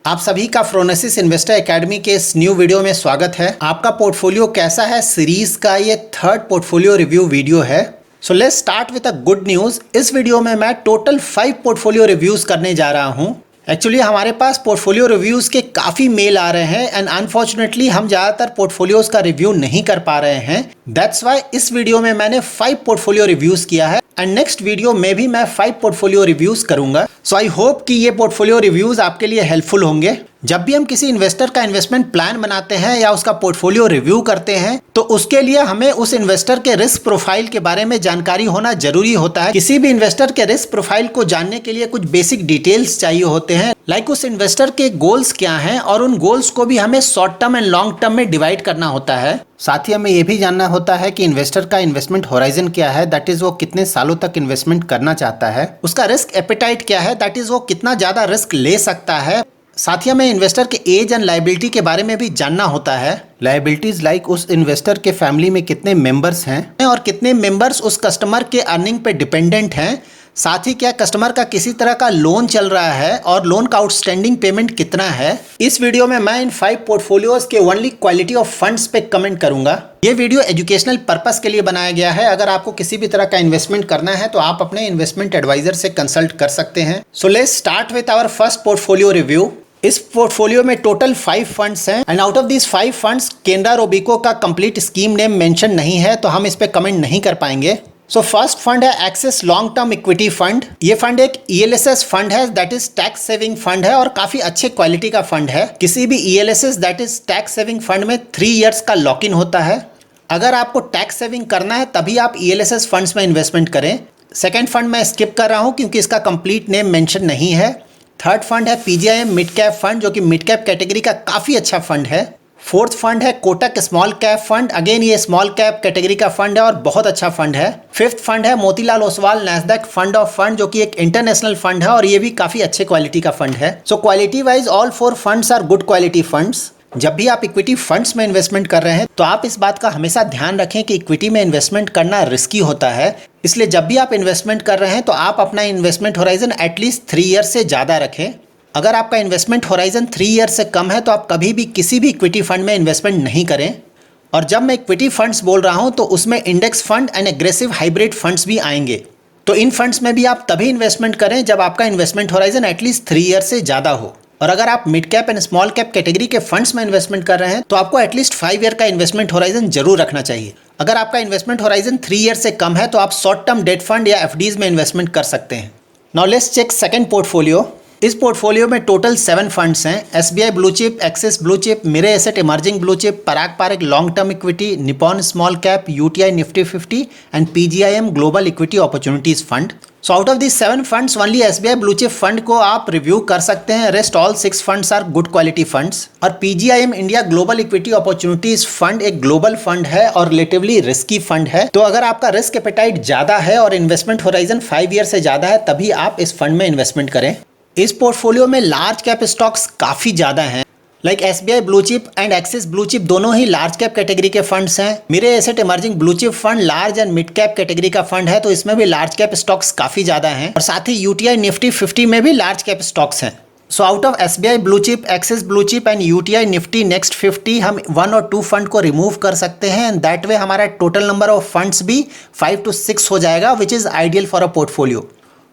आप सभी का फ्रोनेसिस इन्वेस्टर एकेडमी के इस न्यू वीडियो में स्वागत है। आपका पोर्टफोलियो कैसा है सीरीज का ये थर्ड पोर्टफोलियो रिव्यू वीडियो है। सो let's start with a good news. इस वीडियो में मैं टोटल 5 पोर्टफोलियो रिव्यूज़ करने जा रहा हूँ। एक्चुअली हमारे पास पोर्टफोलियो रिव्यूज़ के काफ़ी मेल आ रहे हैं एंड अनफॉर्चुनेटली हम ज़्यादातर पोर्टफोलियोज़ का रिव्यू नहीं कर पा रहे हैं। दैट्स वाई इस वीडियो में मैंने 5 पोर्टफोलियो रिव्यूज़ किया है एंड नेक्स्ट वीडियो में भी मैं 5 पोर्टफोलियो रिव्यूज़ करूंगा। सो आई होप कि ये पोर्टफोलियो रिव्यूज़ आपके लिए हेल्पफुल होंगे। जब भी हम किसी इन्वेस्टर का इन्वेस्टमेंट प्लान बनाते हैं या उसका पोर्टफोलियो रिव्यू करते हैं तो उसके लिए हमें उस इन्वेस्टर के रिस्क प्रोफाइल के बारे में जानकारी होना जरूरी होता है। किसी भी इन्वेस्टर के रिस्क प्रोफाइल को जानने के लिए कुछ बेसिक डिटेल्स चाहिए होते हैं, लाइक उस इन्वेस्टर के गोल्स क्या हैं और उन गोल्स को भी हमें short term and long term में डिवाइड करना होता है। साथ ही हमें यह भी जानना होता है कि इन्वेस्टर का इन्वेस्टमेंट होराइजन क्या है, दैट इज वो कितने सालों तक इन्वेस्टमेंट करना चाहता है। उसका रिस्क एपेटाइट क्या है, दैट इज वो कितना ज्यादा रिस्क ले सकता है। साथ ही हमें इन्वेस्टर के एज एंड लायबिलिटी के बारे में भी जानना होता है। लायबिलिटीज लाइक उस इन्वेस्टर के फैमिली में कितने मेंबर्स हैं और कितने मेंबर्स उस कस्टमर के अर्निंग पे डिपेंडेंट हैं। साथ ही क्या कस्टमर का किसी तरह का लोन चल रहा है और लोन का आउटस्टैंडिंग पेमेंट कितना है। इस वीडियो में मैं इन 5 पोर्टफोलियोज के ओनली क्वालिटी ऑफ फंड्स पे कमेंट करूंगा। ये वीडियो एजुकेशनल पर्पस के लिए बनाया गया है। अगर आपको किसी भी तरह का इन्वेस्टमेंट करना है तो आप अपने इन्वेस्टमेंट एडवाइजर से कंसल्ट कर सकते हैं। So let's start with our first portfolio review. इस पोर्टफोलियो में टोटल 5 फंड्स हैं and out of this 5 funds Canara Robeco का कंप्लीट स्कीम नेम मेंशन नहीं है तो हम इस पे कमेंट नहीं कर पाएंगे। सो फर्स्ट फंड है axis long term equity fund. ये फंड एक ELSS फंड है, that is tax saving fund है और काफी अच्छे क्वालिटी का फंड है। किसी भी ELSS that is tax saving fund में 3 इयर्स का लॉक इन होता है। अगर आपको टैक्स सेविंग करना है तभी आप ELSS फंड्स में इन्वेस्टमेंट करें। सेकेंड फंड मैं स्किप कर रहा हूँ क्योंकि इसका कंप्लीट नेम मेंशन नहीं है। थर्ड फंड है PGIM मिड कैप फंड जो कि मिड कैप कैटेगरी का काफ़ी अच्छा फंड है। फोर्थ फंड है Kotak small cap fund, again ये स्मॉल कैप कैटेगरी का फंड है और बहुत अच्छा फंड है। फिफ्थ फंड है Motilal Oswal Nasdaq fund of fund जो कि एक इंटरनेशनल फंड है और ये भी काफ़ी अच्छे क्वालिटी का फंड है। So quality wise all 4 funds are good quality funds. जब भी आप इक्विटी फंड्स में इन्वेस्टमेंट कर रहे हैं तो आप इस बात का हमेशा ध्यान रखें कि इक्विटी में इन्वेस्टमेंट करना रिस्की होता है। इसलिए जब भी आप इन्वेस्टमेंट कर रहे हैं तो आप अपना इन्वेस्टमेंट होराइजन एटलीस्ट 3 ईयर से ज़्यादा रखें। अगर आपका इन्वेस्टमेंट होराइजन 3 ईयर से कम है तो आप कभी भी किसी भी इक्विटी फंड में इन्वेस्टमेंट नहीं करें। और जब मैं इक्विटी फंड्स बोल रहा हूं तो उसमें index fund and aggressive hybrid funds भी आएंगे। तो इन फंड्स में भी आप तभी इन्वेस्टमेंट करें जब आपका इन्वेस्टमेंट होराइजन एटलीस्ट 3 ईयर से ज़्यादा हो। और अगर आप mid cap and small cap category के फंड्स में इन्वेस्टमेंट कर रहे हैं तो आपको एटलीस्ट 5 ईयर का इन्वेस्टमेंट होराइजन जरूर रखना चाहिए। अगर आपका इन्वेस्टमेंट होराइजन 3 ईयर से कम है तो आप शॉर्ट टर्म डेट फंड या FDs में इन्वेस्टमेंट कर सकते हैं। Now let's check second portfolio. इस पोर्टफोलियो में टोटल 7 फंड्स हैं। SBI blue chip, Axis blue chip, Mirae asset emerging blue chip, Parag Parikh long term equity, Nippon small cap, UTI Nifty 50 and PGIM global equity opportunities fund. So out of this 7 funds only SBI blue chip fund को आप review कर सकते हैं। Rest all 6 funds are good quality funds. और PGIM India global equity opportunities fund एक global fund है और relatively risky fund है। तो अगर आपका रिस्क एपेटाइट ज़्यादा है और इन्वेस्टमेंट होराइजन 5 ईयर से ज़्यादा है तभी आप इस फंड में इन्वेस्टमेंट करें। इस पोर्टफोलियो में लार्ज कैप स्टॉक्स काफ़ी ज़्यादा हैं, like SBI blue chip and axis blue chip दोनों ही लार्ज कैप कैटेगरी के फंड्स हैं। Mirae asset emerging blue chip fund large and mid cap category का फंड है तो इसमें भी लार्ज कैप स्टॉक्स काफ़ी ज़्यादा हैं। और साथ ही UTI निफ्टी 50 में भी लार्ज कैप स्टॉक्स हैं। सो out of SBI blue chip, Axis blue chip and UTI Nifty next 50 हम 1 और 2 फंड को रिमूव कर सकते हैं एंड दैट वे हमारा टोटल नंबर ऑफ फंड्स भी 5 to 6 हो जाएगा which is ideal for a portfolio.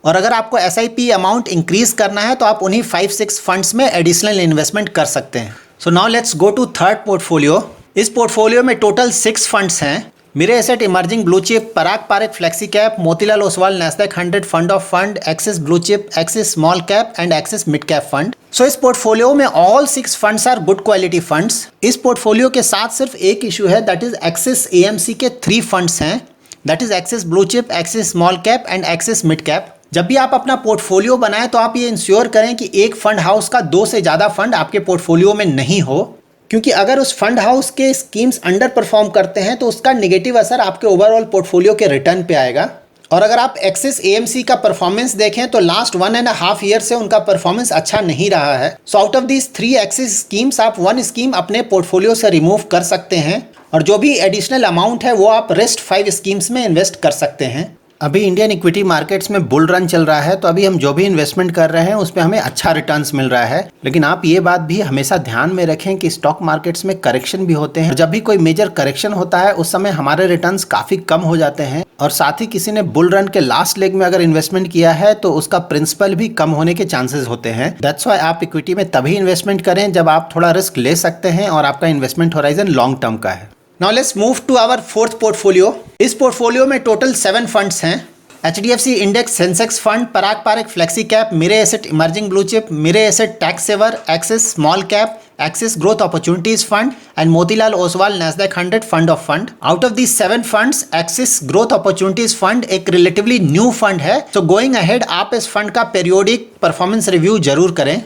और अगर आपको SIP अमाउंट इंक्रीज करना है तो आप उन्हीं 5-6 फंड्स में एडिशनल इन्वेस्टमेंट कर सकते हैं। So now let's go to third portfolio. इस पोर्टफोलियो में टोटल 6 फंड्स हैं। Mirae asset emerging blue chip, Parag Parikh flexi cap, Motilal Oswal Nasdaq 100 fund of fund, Axis blue chip, Axis small cap and Axis mid cap fund. So इस portfolio में all 6 funds are good quality funds. इस portfolio के साथ सिर्फ एक issue है, that is axis AMC के 3 funds हैं, that is axis blue chip, Axis small cap and Axis mid cap. जब भी आप अपना पोर्टफोलियो बनाएं तो आप ये इंश्योर करें कि एक फंड हाउस का 2 से ज़्यादा फंड आपके पोर्टफोलियो में नहीं हो, क्योंकि अगर उस फंड हाउस के स्कीम्स अंडर परफॉर्म करते हैं तो उसका नेगेटिव असर आपके ओवरऑल पोर्टफोलियो के रिटर्न पे आएगा। और अगर आप एक्सिस AMC का परफॉर्मेंस देखें तो लास्ट 1.5 ईयर से उनका परफॉर्मेंस अच्छा नहीं रहा है। सो out of these 3 axis schemes आप 1 स्कीम अपने पोर्टफोलियो से रिमूव कर सकते हैं और जो भी एडिशनल अमाउंट है वो आप रेस्ट 5 स्कीम्स में इन्वेस्ट कर सकते हैं। अभी इंडियन इक्विटी मार्केट्स में बुल रन चल रहा है, तो अभी हम जो भी इन्वेस्टमेंट कर रहे हैं उस पर हमें अच्छा रिटर्न्स मिल रहा है। लेकिन आप ये बात भी हमेशा ध्यान में रखें कि स्टॉक मार्केट्स में करेक्शन भी होते हैं। जब भी कोई मेजर करेक्शन होता है उस समय हमारे रिटर्न्स काफी कम हो जाते हैं, और साथ ही किसी ने बुल रन के लास्ट लेग में अगर इन्वेस्टमेंट किया है तो उसका प्रिंसिपल भी कम होने के चांसेस होते हैं। दैट्स व्हाई आप इक्विटी में तभी इन्वेस्टमेंट करें जब आप थोड़ा रिस्क ले सकते हैं और आपका इन्वेस्टमेंट होराइजन लॉन्ग टर्म का है। Now let's move to our fourth portfolio. इस पोर्टफोलियो में टोटल 7 फंड्स हैं। HDFC index Sensex fund, Parag Parekh flexi cap, Mirae asset emerging blue chip, Mirae asset tax saver, Axis small cap, Axis growth opportunities fund and Motilal Oswal Nasdaq 100 fund of fund. Out of these 7 funds, Axis growth opportunities fund एक relatively new fund है। So going ahead आप इस fund का periodic performance review जरूर करें।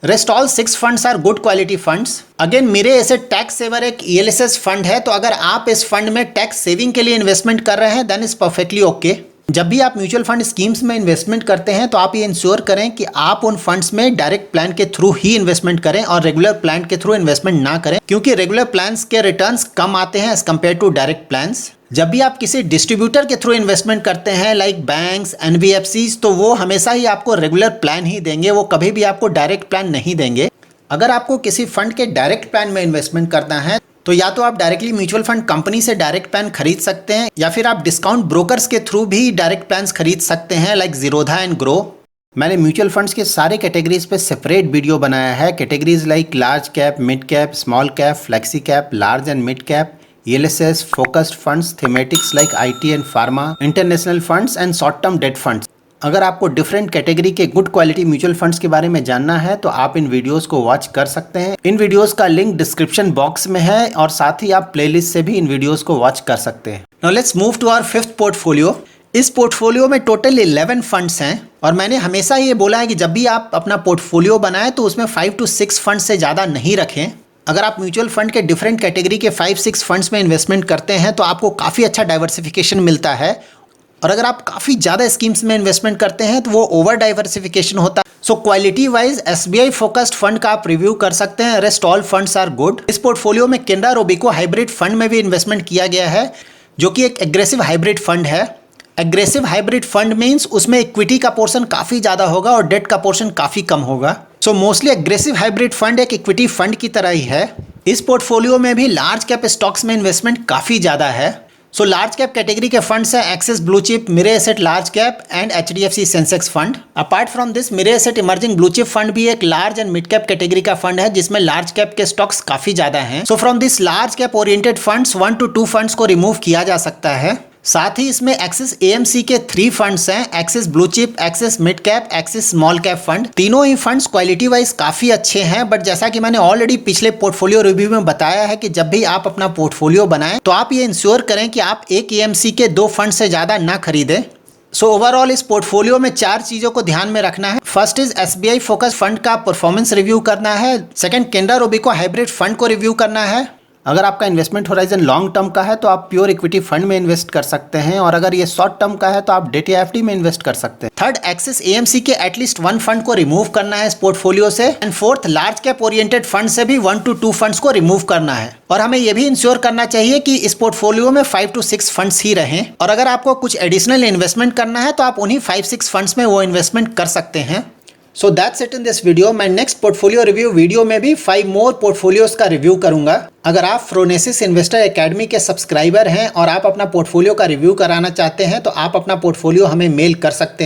Rest all 6 funds are good quality funds. Again Mirae asset tax saver एक ELSS fund है, तो अगर आप इस फंड में टैक्स सेविंग के लिए इन्वेस्टमेंट कर रहे हैं देन इज परफेक्टली ओके। जब भी आप म्यूचुअल फंड स्कीम्स में इन्वेस्टमेंट करते हैं तो आप ये इंश्योर करें कि आप उन फंड्स में डायरेक्ट प्लान के थ्रू ही इन्वेस्टमेंट करें और रेगुलर प्लान के थ्रू इन्वेस्टमेंट ना करें, क्योंकि रेगुलर प्लान्स के रिटर्न्स कम आते हैं as compare to direct plans. जब भी आप किसी डिस्ट्रीब्यूटर के थ्रू इन्वेस्टमेंट करते हैं लाइक बैंक्स, NBFCs, तो वो हमेशा ही आपको रेगुलर प्लान ही देंगे, वो कभी भी आपको डायरेक्ट प्लान नहीं देंगे। अगर आपको किसी फंड के डायरेक्ट प्लान में इन्वेस्टमेंट करना है तो या तो आप डायरेक्टली म्यूचुअल फंड कंपनी से डायरेक्ट प्लान खरीद सकते हैं, या फिर आप डिस्काउंट ब्रोकर्स के थ्रू भी डायरेक्ट प्लान्स खरीद सकते हैं लाइक जीरोधा एंड ग्रो। मैंने म्यूचुअल फंड्स के सारे कैटेगरीज पे सेपरेट वीडियो बनाया है। Categories like large cap, mid cap, small cap, flexi cap, large and mid cap, ELSS, focused funds, thematics like IT and pharma, international funds and short term date funds. अगर आपको different category के good quality mutual funds के बारे में जानना है तो आप इन वीडियोस को वॉच कर सकते हैं। इन वीडियोस का लिंक डिस्क्रिप्शन बॉक्स में है, और साथ ही आप प्लेलिस्ट से भी इन वीडियोस को वॉच कर सकते हैं। Now let's move to our fifth portfolio. इस पोर्टफोलियो में टोटल 11 फंड्स हैं, और मैंने हमेशा ये बोला है कि जब भी आप अपना पोर्टफोलियो बनाएं तो उसमें 5 to 6 फंड से ज़्यादा नहीं रखें। अगर आप म्यूचुअल फंड के डिफरेंट कैटेगरी के 5-6 फंड्स में इन्वेस्टमेंट करते हैं तो आपको काफ़ी अच्छा डाइवर्सिफिकेशन मिलता है, और अगर आप काफ़ी ज़्यादा स्कीम्स में इन्वेस्टमेंट करते हैं तो वो ओवर डाइवर्सिफिकेशन होता है। So quality wise SBI focused fund का आप रिव्यू कर सकते हैं। Rest all funds are good. इस पोर्टफोलियो में केनरा रोबेको हाइब्रिड फंड में भी इन्वेस्टमेंट किया गया है, जो कि एक एग्रेसिव हाइब्रिड फंड है। एग्रेसिव हाइब्रिड फंड मीन्स उसमें इक्विटी का पोर्शन काफ़ी ज़्यादा होगा और डेट का पोर्शन काफ़ी कम होगा। So mostly aggressive hybrid fund एक इक्विटी फंड की तरह ही है। इस पोर्टफोलियो में भी लार्ज कैप स्टॉक्स में इन्वेस्टमेंट काफ़ी ज़्यादा है। सो लार्ज कैप कैटेगरी के फंड्स हैं axis blue chip, Mirae asset large cap and HDFC Sensex fund. Apart from this, Mire asset emerging blue chip fund भी एक large and mid cap category का fund है, जिसमें लार्ज कैप के stocks काफी ज्यादा हैं। So from this large cap oriented funds 1 to 2 funds को रिमूव किया जा सकता है। साथ ही इसमें एक्सिस AMC के 3 फंड्स हैं, axis blue chip, axis mid cap, axis small cap fund. तीनों ही फंड्स क्वालिटी वाइज काफी अच्छे हैं, बट जैसा कि मैंने ऑलरेडी पिछले पोर्टफोलियो रिव्यू में बताया है कि जब भी आप अपना पोर्टफोलियो बनाएं तो आप ये इंश्योर करें कि आप एक AMC के 2 फंड से ज्यादा ना खरीदें। सो ओवरऑल इस पोर्टफोलियो में 4 चीजों को ध्यान में रखना है। First is SBI focus fund का परफॉर्मेंस रिव्यू करना है। Second, Canara Robeco hybrid fund को रिव्यू करना है। अगर आपका इन्वेस्टमेंट होराइजन लॉन्ग टर्म का है तो आप प्योर इक्विटी फंड में इन्वेस्ट कर सकते हैं, और अगर ये शॉर्ट टर्म का है तो आप डेट या FD में इन्वेस्ट कर सकते हैं। थर्ड, एक्सिस AMC के एटलीस्ट 1 फंड को रिमूव करना है इस पोर्टफोलियो से। And fourth, large cap oriented fund से भी 1 to 2 फंड्स को रिमूव करना है। और हमें यह भी इंश्योर करना चाहिए कि इस पोर्टफोलियो में 5 to 6 फंड्स ही रहें, और अगर आपको कुछ एडिशनल इन्वेस्टमेंट करना है तो आप उन्हीं 5-6 फंड्स में वो इन्वेस्टमेंट कर सकते हैं। So that's it in this video. मैं नेक्स्ट पोर्टफोलियो रिव्यू वीडियो में भी 5 मोर पोर्टफोलियोज का रिव्यू करूंगा। अगर आप फ्रोनेसिस इन्वेस्टर एकेडमी के सब्सक्राइबर हैं और आप अपना पोर्टफोलियो का रिव्यू कराना चाहते हैं तो आप अपना पोर्टफोलियो हमें मेल कर सकते हैं।